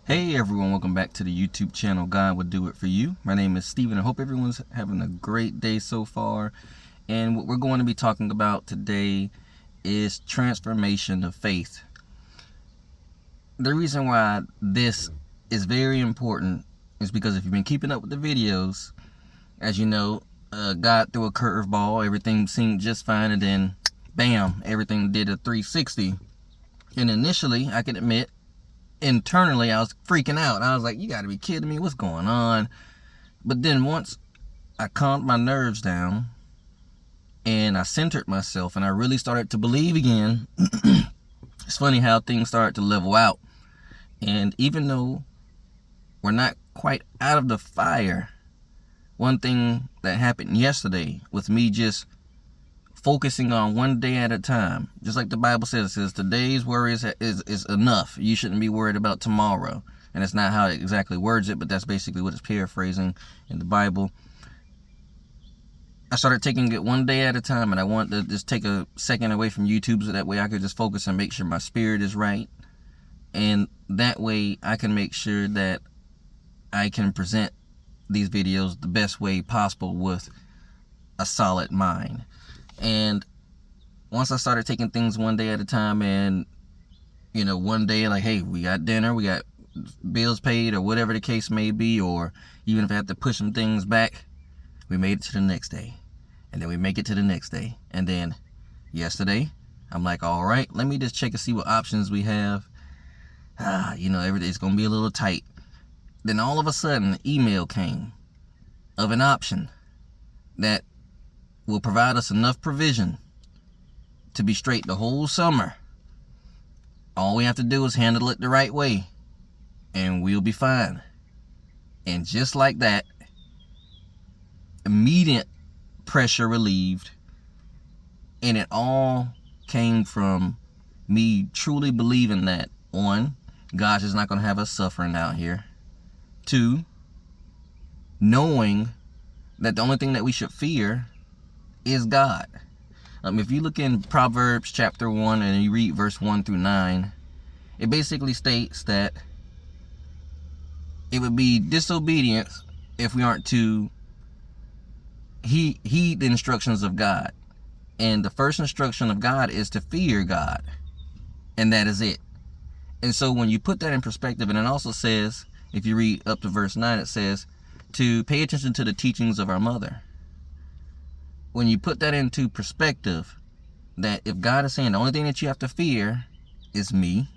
Hey everyone, welcome back to the YouTube channel God Would Do It For You. My name is Steven. I hope everyone's having a great day so far. And what we're going to be talking about today is transformation of faith. The reason why this is very important is because if you've been keeping up with the videos, as you know, God threw a curveball, everything seemed just fine, and then bam, everything did a 360. And initially, I can admit, internally I was freaking out. I was like, you gotta be kidding me, what's going on? But then once I calmed my nerves down and I centered myself and I really started to believe again, it's funny how things started to level out. And even though we're not quite out of the fire, one thing that happened yesterday with me just focusing on one day at a time, just like the Bible says, it says today's worry is enough. You shouldn't be worried about tomorrow. And it's not how it exactly words it, but that's basically what it's paraphrasing in the Bible. I started taking it one day at a time, and I wanted to just take a second away from YouTube so that way I could just focus and make sure my spirit is right. And that way I can make sure that I can present these videos the best way possible with a solid mind. And once I started taking things one day at a time, and one day, like, hey, we got dinner, we got bills paid, or whatever the case may be, or even if I have to push some things back, we made it to the next day, and then we make it to the next day. And then yesterday I'm like, all right, let me just check and see what options we have. Every day's gonna be a little tight. Then all of a sudden an email came of an option that will provide us enough provision to be straight the whole summer. All we have to do is handle it the right way, and we'll be fine. And just like that, immediate pressure relieved, and it all came from me truly believing that, one, God is not going to have us suffering out here. Two, knowing that the only thing that we should fear is God. If you look in Proverbs chapter 1 and you read verse 1 through 9, it basically states that it would be disobedience if we aren't to heed the instructions of God. And the first instruction of God is to fear God. And that is it. And so when you put that in perspective, and it also says, if you read up to verse 9, it says to pay attention to the teachings of our mother. When you put that into perspective, that if God is saying the only thing that you have to fear is me,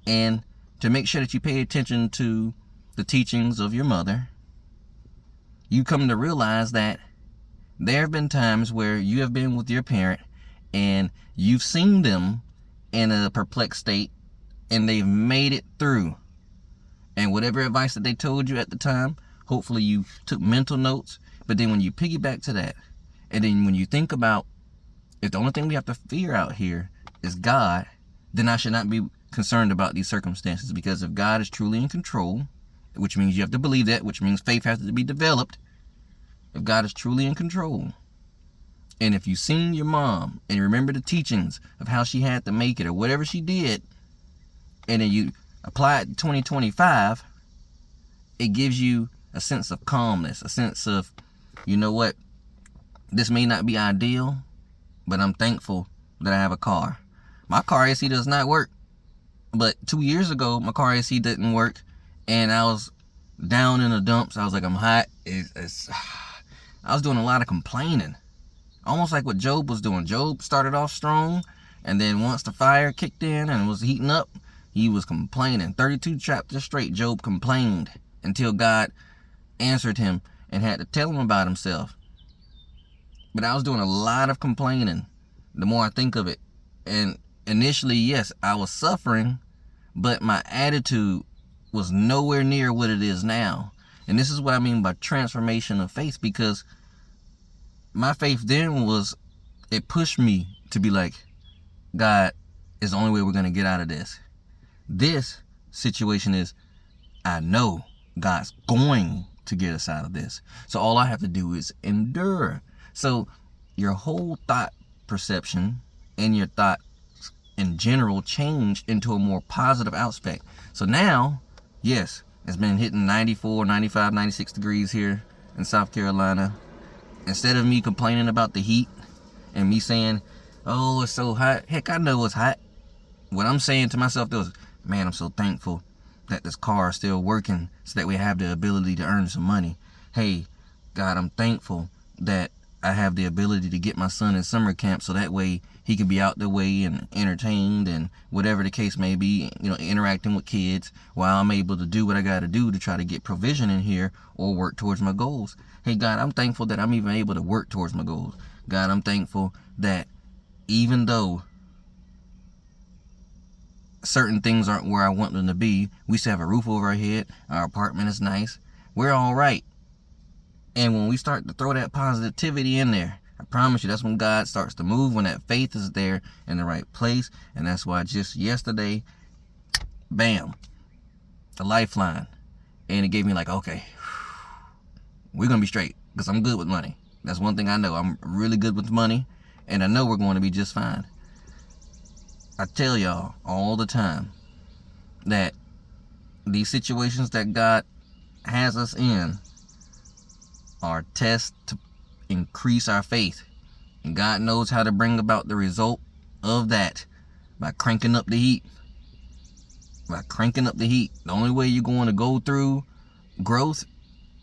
and to make sure that you pay attention to the teachings of your mother, you come to realize that there have been times where you have been with your parent and you've seen them in a perplexed state and they've made it through. And whatever advice that they told you at the time, hopefully you took mental notes. But then when you piggyback to that, and then when you think about, if the only thing we have to fear out here is God, then I should not be concerned about these circumstances. Because if God is truly in control, which means you have to believe that, which means faith has to be developed. If God is truly in control, and if you've seen your mom and you remember the teachings of how she had to make it or whatever she did, and then you apply it to 2025, it gives you a sense of calmness, a sense of, you know what, this may not be ideal, but I'm thankful that I have a car. My car AC does not work. But 2 years ago, my car AC didn't work, and I was down in the dumps. I was like, I'm hot. I was doing a lot of complaining, almost like what Job was doing. Job started off strong, and then once the fire kicked in and was heating up, he was complaining. 32 chapters straight, Job complained until God answered him and had to tell him about himself. But I was doing a lot of complaining the more I think of it. And initially, yes, I was suffering, but my attitude was nowhere near what it is now. And this is what I mean by transformation of faith, because my faith then was, it pushed me to be like, God is the only way we're going to get out of this. This situation is, I know God's going to get us out of this. So all I have to do is endure. So your whole thought perception and your thought in general changed into a more positive aspect. So now Yes, it's been hitting 94, 95, 96 degrees here in South Carolina. Instead of me complaining about the heat and me saying, oh, it's so hot. Heck, I know it's hot. What I'm saying to myself is, man, I'm so thankful that this car is still working so that we have the ability to earn some money. Hey, God, I'm thankful that I have the ability to get my son in summer camp so that way he can be out the way and entertained and whatever the case may be, interacting with kids while I'm able to do what I got to do to try to get provision in here or work towards my goals. Hey, God, I'm thankful that I'm even able to work towards my goals. God, I'm thankful that even though certain things aren't where I want them to be, we still have a roof over our head, our apartment is nice, we're all right. And when we start to throw that positivity in there, I promise you that's when God starts to move, when that faith is there in the right place. And that's why just yesterday, bam, the lifeline. And it gave me like, okay, we're going to be straight because I'm good with money. That's one thing I know. I'm really good with money, and I know we're going to be just fine. I tell y'all all the time that these situations that God has us in are tests to increase our faith. And God knows how to bring about the result of that by cranking up the heat. By cranking up the heat. The only way you're going to go through growth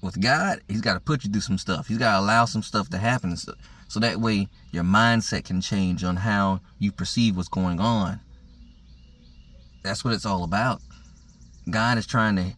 with God, He's got to put you through some stuff. He's got to allow some stuff to happen. So that way your mindset can change on how you perceive what's going on. That's what it's all about. God is trying to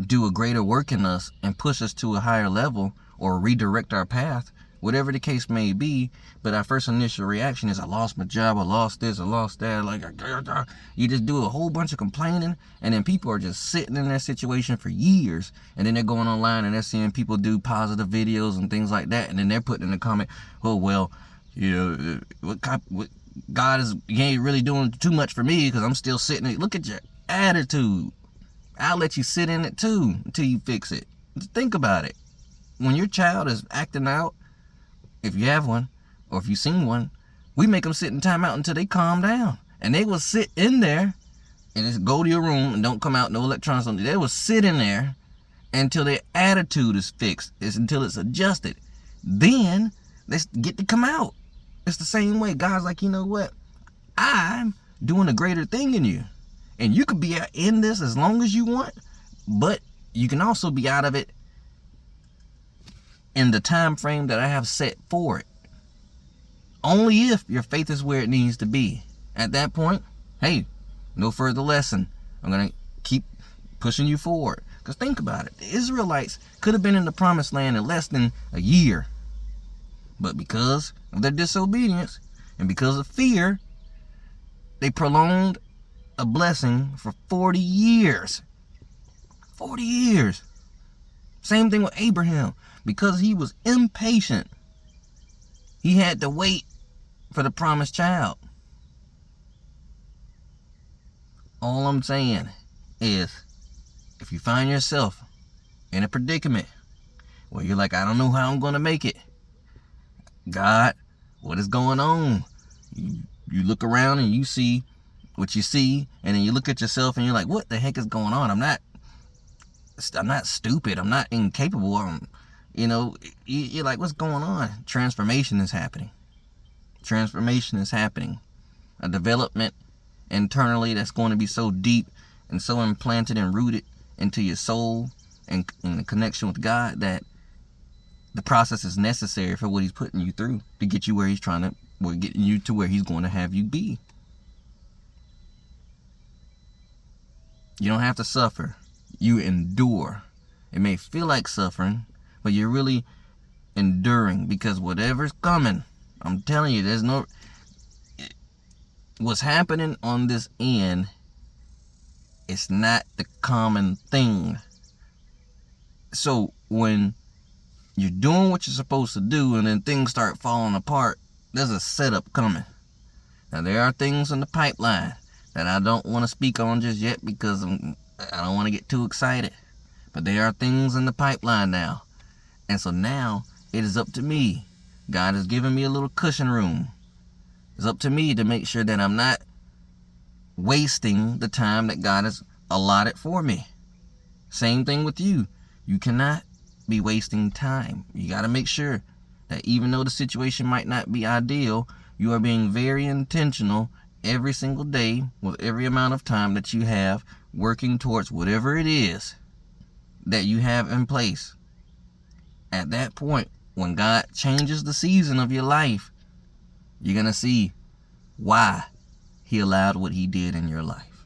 do a greater work in us and push us to a higher level or redirect our path, whatever the case may be. But our first initial reaction is, I lost my job, I lost this, I lost that. Like, you just do a whole bunch of complaining, and then people are just sitting in that situation for years, and then they're going online and they're seeing people do positive videos and things like that, and then they're putting in the comment, oh, well, what God is, he ain't really doing too much for me because I'm still sitting there. Look at your attitude. I'll let you sit in it too until you fix it. Just think about it. When your child is acting out, if you have one, or if you've seen one, we make them sit in timeout until they calm down. And they will sit in there and just go to your room and don't come out, no electronics. They will sit in there until their attitude is fixed, until it's adjusted. Then they get to come out. It's the same way. God's like, you know what? I'm doing a greater thing in you. And you could be in this as long as you want, but you can also be out of it in the time frame that I have set for it. Only if your faith is where it needs to be. At that point, hey, no further lesson. I'm going to keep pushing you forward. Because think about it. The Israelites could have been in the promised land in less than a year. But because of their disobedience and because of fear, they prolonged a blessing for 40 years. 40 years. Same thing with Abraham. Because he was impatient, he had to wait for the promised child. All I'm saying is, if you find yourself in a predicament where you're like, I don't know how I'm going to make it. God, what is going on? You look around and you see what you see, and then you look at yourself and you're like, what the heck is going on? I'm not stupid. I'm not incapable. You're like, what's going on? Transformation is happening. Transformation is happening. A development internally that's going to be so deep and so implanted and rooted into your soul and in the connection with God that the process is necessary for what He's putting you through to get you where He's getting you to where He's going to have you be. You don't have to suffer. You endure. It may feel like suffering, but you're really enduring because whatever's coming, I'm telling you, what's happening on this end, it's not the common thing. So when you're doing what you're supposed to do and then things start falling apart, there's a setup coming. Now there are things in the pipeline that I don't want to speak on just yet because I don't want to get too excited. But there are things in the pipeline now. And so now it is up to me. God has given me a little cushion room. It's up to me to make sure that I'm not wasting the time that God has allotted for me. Same thing with you. You cannot be wasting time. You got to make sure that even though the situation might not be ideal, you are being very intentional every single day with every amount of time that you have working towards whatever it is that you have in place. At that point, when God changes the season of your life, you're going to see why he allowed what he did in your life.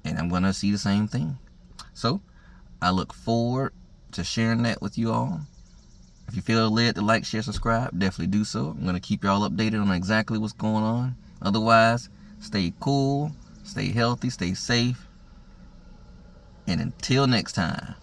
And I'm going to see the same thing. So I look forward to sharing that with you all. If you feel led to like, share, subscribe, definitely do so. I'm going to keep y'all updated on exactly what's going on. Otherwise, stay cool, stay healthy, stay safe. And until next time.